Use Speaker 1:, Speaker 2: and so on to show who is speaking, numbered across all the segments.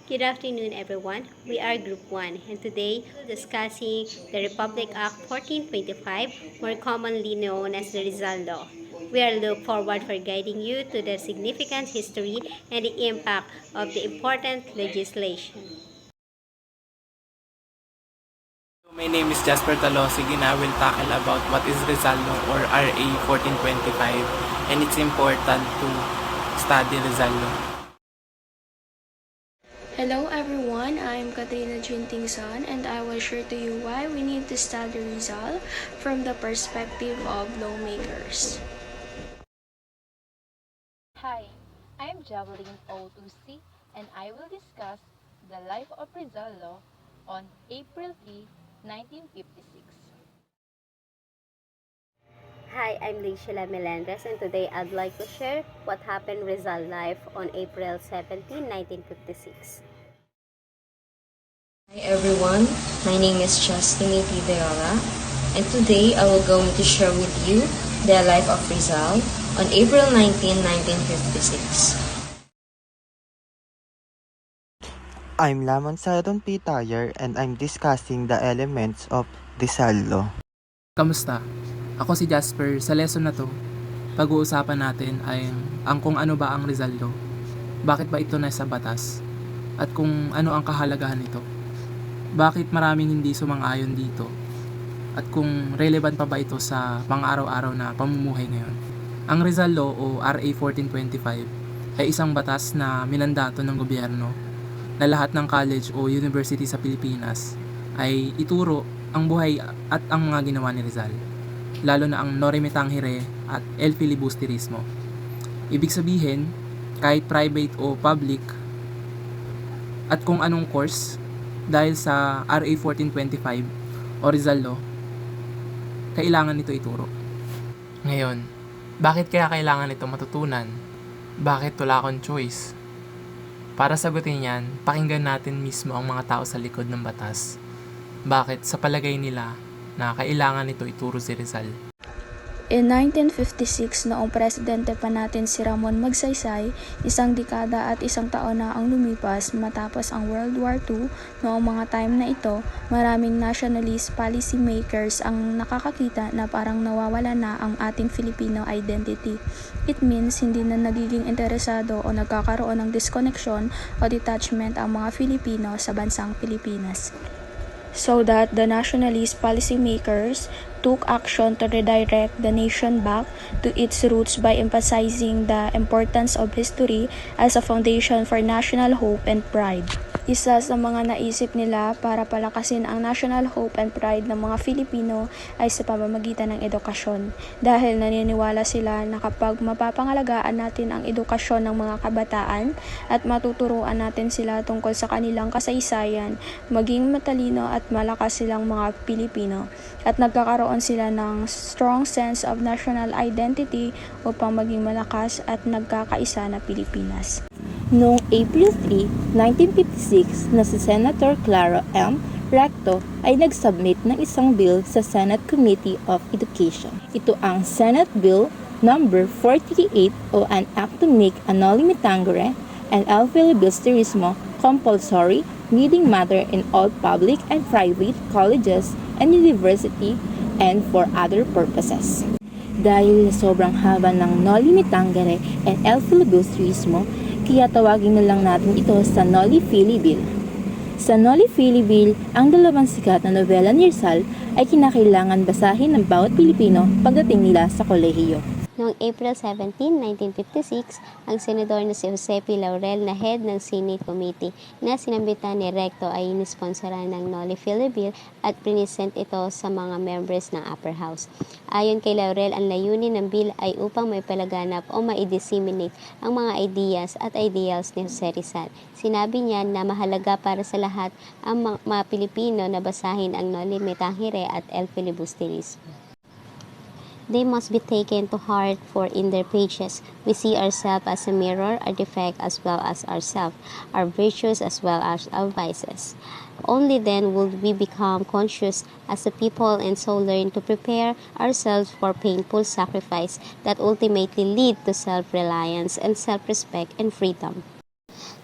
Speaker 1: Good afternoon, everyone. We are Group 1, and today we're discussing the Republic Act 1425, more commonly known as the Rizal Law. We are look forward for guiding you to the significant history and the impact of the important legislation.
Speaker 2: My name is Jasper Talosig and I will tackle about what is Rizal Law or RA 1425 and it's important to study Rizal Law.
Speaker 3: Hello everyone, I'm Katrina Jintingson and I will share to you why we need to study Rizal from the perspective of lawmakers.
Speaker 4: Hi, I'm Javelin Outusi and I will discuss the life of Rizal on April 3, 1956.
Speaker 1: Hi, I'm Leishela Melendres, and today I'd like to share what happened Rizal life on April 17, 1956.
Speaker 5: Hi everyone, my name is Justine Tideola and today I will going to share with you the life of Rizal on April 19, 1956.
Speaker 6: I'm Lamon Saron P. Tayer and I'm discussing the elements of Rizal Law.
Speaker 2: Kamusta? Ako si Jasper. Sa lesson na to, pag-uusapan natin ay ang kung ano ba ang Rizal Law, bakit ba ito nasa batas, at kung ano ang kahalagahan nito. Bakit maraming hindi sumang-ayon dito, at kung relevant pa ba ito sa pang-araw-araw na pamumuhay ngayon. Ang Rizal Law o RA 1425 ay isang batas na minandato ng gobyerno na lahat ng college o university sa Pilipinas ay ituro ang buhay at ang mga ginawa ni Rizal, lalo na ang Nori Me Tangere at El Filibusterismo. Ibig sabihin, kahit private o public at kung anong course, dahil sa RA 1425 o Rizal Law, kailangan ito ituro. Ngayon, bakit kaya kailangan ito matutunan? Bakit wala akong choice? Para sagutin yan, pakinggan natin mismo ang mga tao sa likod ng batas. Bakit sa palagay nila na kailangan ito ituro si Rizal?
Speaker 3: In 1956, noong presidente pa natin si Ramon Magsaysay, isang dekada at isang taon na ang lumipas matapos ang World War II. Noong mga time na ito, maraming nationalist policy makers ang nakakakita na parang nawawala na ang ating Filipino identity. It means hindi na nagiging interesado o nagkakaroon ng disconnection o detachment ang mga Filipino sa bansang Pilipinas. So that the nationalist policymakers took action to redirect the nation back to its roots by emphasizing the importance of history as a foundation for national hope and pride. Isa sa mga naisip nila para palakasin ang national hope and pride ng mga Filipino ay sa pamamagitan ng edukasyon, dahil naniniwala sila na kapag mapapangalagaan natin ang edukasyon ng mga kabataan at matuturuan natin sila tungkol sa kanilang kasaysayan, maging matalino at malakas silang mga Pilipino at nagkakaroon sila ng strong sense of national identity upang maging malakas at nagkakaisa na Pilipinas.
Speaker 7: Noong April 3, 1956 na si Senator Claro M. Recto ay nag-submit ng isang bill sa Senate Committee of Education. Ito ang Senate Bill number 48 o an act to make a Noli Me Tangere and El Filibusterismo compulsory reading matter in all public and private colleges and university and for other purposes. Dahil sobrang haba ng Noli Me Tangere and El Filibusterismo, kaya tawagin na lang natin ito sa Noli Fili Bill. Sa Noli Fili Bill, ang dalawang sikat na nobela ni Rizal ay kinakailangan basahin ng bawat Pilipino pagdating nila sa kolehiyo.
Speaker 1: Noong April 17, 1956, ang senador na si Jose P. Laurel na head ng Senate Committee na sinambitan ni Recto ay inisponsoran ng Noli Fili Bill at prinisent ito sa mga members ng Upper House. Ayon kay Laurel, ang layunin ng bill ay upang may palaganap o ma-disseminate ang mga ideas at ideals ni Jose Rizal. Sinabi niya na mahalaga para sa lahat ang mga Pilipino na basahin ang Noli Me Tangere at El Filibusterismo. They must be taken to heart, for in their pages we see ourselves as a mirror, our defect as well as ourselves, our virtues as well as our vices. Only then will we become conscious as a people and so learn to prepare ourselves for painful sacrifice that ultimately lead to self-reliance and self-respect and freedom.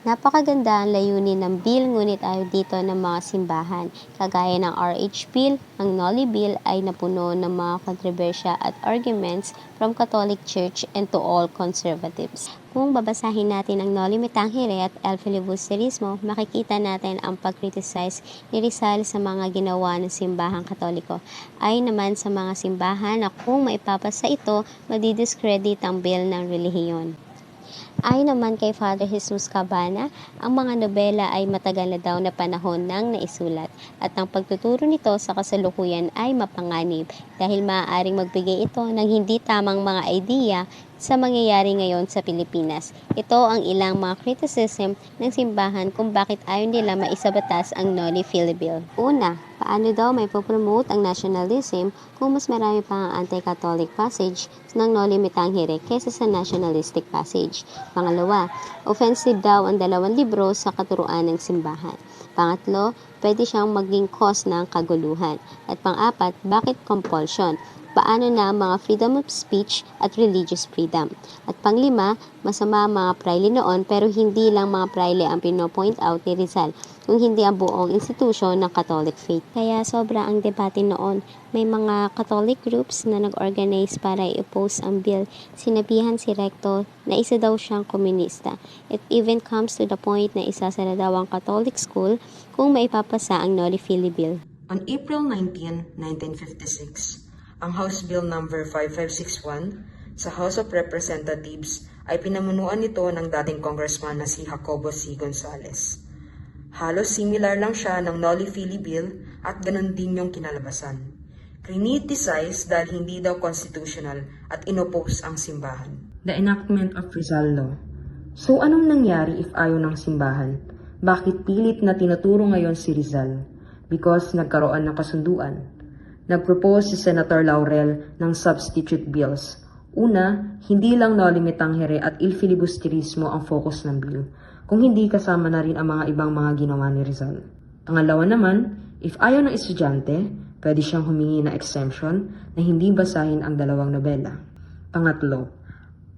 Speaker 1: Napakaganda ang layunin ng bill ngunit ayaw dito ng mga simbahan. Kagaya ng RH Bill, ang Noli Bill ay napuno ng mga kontrobersya at arguments from Catholic Church and to all conservatives. Kung babasahin natin ang Noli Me Tangere at El Filibusterismo, makikita natin ang pag-criticize ni Rizal sa mga ginawa ng simbahang Katoliko. Ay naman sa mga simbahan na kung maipapasa ito, madidiscredit ang bill ng relihiyon. Ayon naman kay Father Jesus Cabana, ang mga nobela ay matagal na daw na panahon nang naisulat at ang pagtuturo nito sa kasalukuyan ay mapanganib dahil maaaring magbigay ito ng hindi tamang mga idea sa mangyayari ngayon sa Pilipinas. Ito ang ilang mga criticism ng simbahan kung bakit ayaw nila maisabatas ang Noli Fili Bill. Una, paano daw may popromote ang nationalism kung mas marami pa ang anti-Catholic passage ng Noli Me Tangere kaysa sa nationalistic passage? Pangalawa, offensive daw ang dalawang libro sa katuruan ng simbahan. Pangatlo, pwede siyang maging cause ng kaguluhan. At pang-apat, bakit compulsion? Paano na ang mga freedom of speech at religious freedom? At panglima, masama ang mga praile noon pero hindi lang mga praile ang pino-point out ni Rizal, kung hindi ang buong institusyon ng Catholic faith. Kaya sobra ang debate noon. May mga Catholic groups na nag-organize para i-oppose ang bill. Sinabihan si Recto na isa daw siyang komunista. It even comes to the point na isasara daw ang Catholic school kung maipapasa ang Noli Fili Bill.
Speaker 5: On April 19, 1956, ang House Bill No. 5561 sa House of Representatives ay pinamunuan nito ng dating congressman na si Jacobo C. Gonzales. Halos similar lang siya ng Noli Fili Bill at ganun din yung kinalabasan. Criticize dahil hindi daw constitutional at inopose ang simbahan. The enactment of Rizal Law. So anong nangyari if ayaw ng simbahan? Bakit pilit na tinuturo ngayon si Rizal? Because nagkaroon ng kasunduan. Nag-propose si Senator Laurel ng substitute bills. Una, hindi lang Noli Me Tangere at Il Filibusterismo ang focus ng bill, kung hindi kasama na rin ang mga ibang mga ginawa ni Rizal. Pangalawa naman, if ayaw ng estudyante, pwede siyang humingi na exemption na hindi basahin ang dalawang nobela. Pangatlo,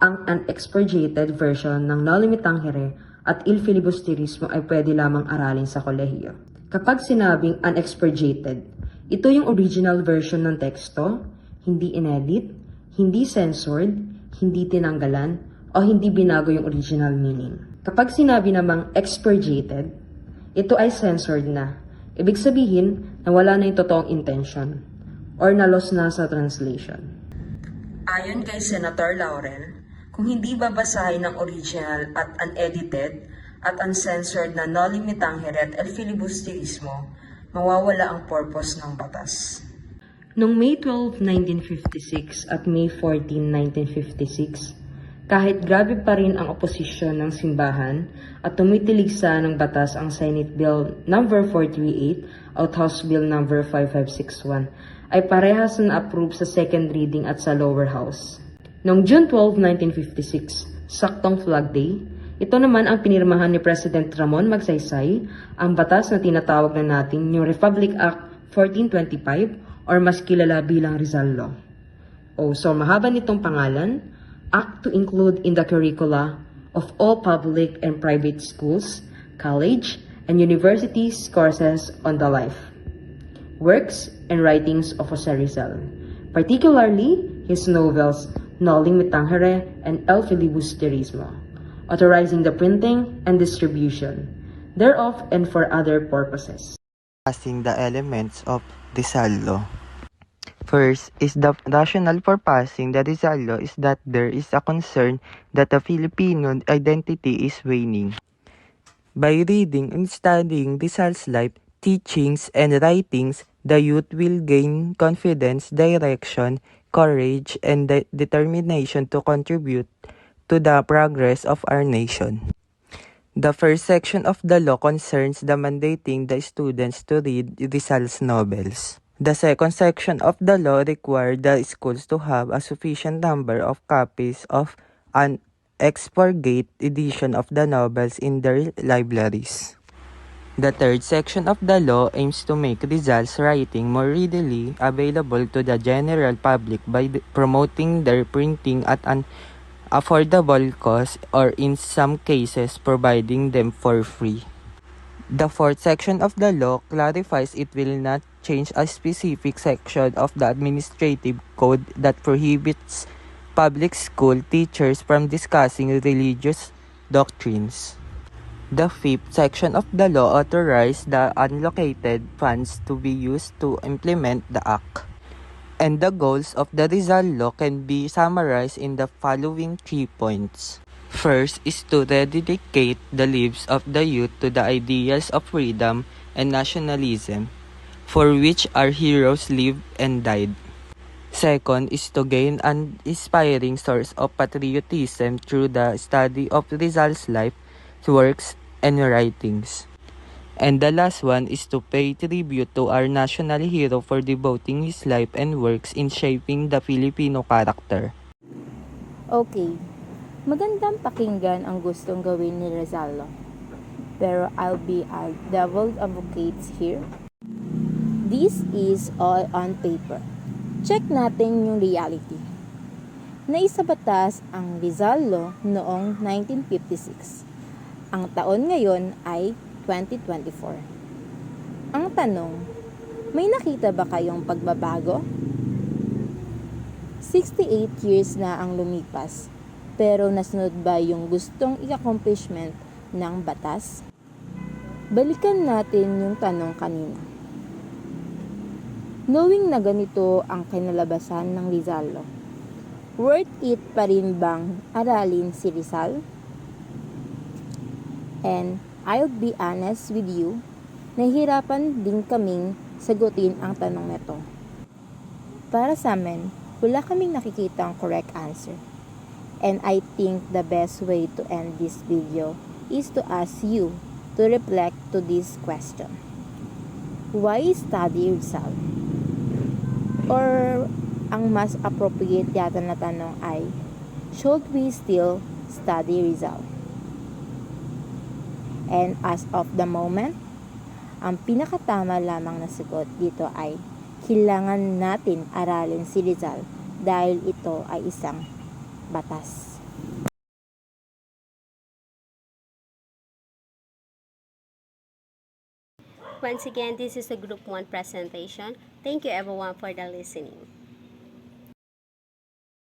Speaker 5: ang unexpurgated version ng Noli Me Tangere at Il Filibusterismo ay pwede lamang aralin sa kolehiyo. Kapag sinabing unexpurgated, ito yung original version ng teksto, hindi inedit, hindi censored, hindi tinanggalan, o hindi binago yung original meaning. Kapag sinabi namang expurgated, ito ay censored na. Ibig sabihin na wala na yung totoong intention or na-lost na sa translation. Ayon kay Senator Laurel, kung hindi babasahin ng original at unedited at uncensored na Noli Me Tangere at El Filibusterismo, mawawala ang purpose ng batas. Noong May 12, 1956 at May 14, 1956, kahit grabe pa rin ang oposisyon ng simbahan at tumitiligsa ng batas ang Senate Bill No. 438 at House Bill No. 5561, ay parehas na approve sa second reading at sa lower house. Noong June 12, 1956, saktong Flag Day, ito naman ang pinirmahan ni President Ramon Magsaysay, ang batas na tinatawag na natin yung Republic Act 1425 or mas kilala bilang Rizal Law. So mahaba nitong pangalan, Act to include in the curricula of all public and private schools, college, and universities courses on the life, works, and writings of Jose Rizal, particularly his novels Noli Me Tangere and El Filibusterismo, authorizing the printing and distribution thereof and for other purposes.
Speaker 6: Discussing the elements of Rizal Law. First is the rationale for passing the Rizal Law is that there is a concern that the Filipino identity is waning. By reading and studying Rizal's life, teachings, and writings, the youth will gain confidence, direction, courage, and determination to contribute to the progress of our nation. The first section of the law concerns the mandating the students to read Rizal's novels. The second section of the law required the schools to have a sufficient number of copies of an expurgate edition of the novels in their libraries. The third section of the law aims to make Rizal's writing more readily available to the general public by promoting their printing at an affordable cost or in some cases providing them for free. The fourth section of the law clarifies it will not change a specific section of the administrative code that prohibits public school teachers from discussing religious doctrines. The fifth section of the law authorizes the unallocated funds to be used to implement the act. And the goals of the Rizal Law can be summarized in the following 3 points. First is to dedicate the lives of the youth to the ideals of freedom and nationalism, for which our heroes lived and died. Second is to gain an inspiring source of patriotism through the study of Rizal's life, works, and writings. And the last one is to pay tribute to our national hero for devoting his life and works in shaping the Filipino character.
Speaker 7: Okay, magandang pakinggan ang gustong gawin ni Rizal. Pero I'll be a devil's advocate here. This is all on paper. Check natin yung reality. Naisabatas ang Rizal Law noong 1956. Ang taon ngayon ay 2024. Ang tanong, may nakita ba kayong pagbabago? 68 years na ang lumipas, pero nasunod ba yung gustong i-accomplishment ng batas? Balikan natin yung tanong kanina. Knowing na ganito ang kinalabasan ng Rizal Law, worth it pa rin bang aralin si Rizal? And I'll be honest with you, nahihirapan din kaming sagutin ang tanong nito. Para sa amin, wala kaming nakikita ang correct answer. And I think the best way to end this video is to ask you to reflect to this question. Why study Rizal? Or ang mas appropriate yata na tanong ay, should we still study Rizal? And as of the moment, ang pinakatama lamang na sagot dito ay kailangan natin aralin si Rizal dahil ito ay isang batas.
Speaker 1: Once again, this is a Group 1 presentation. Thank you everyone for the listening.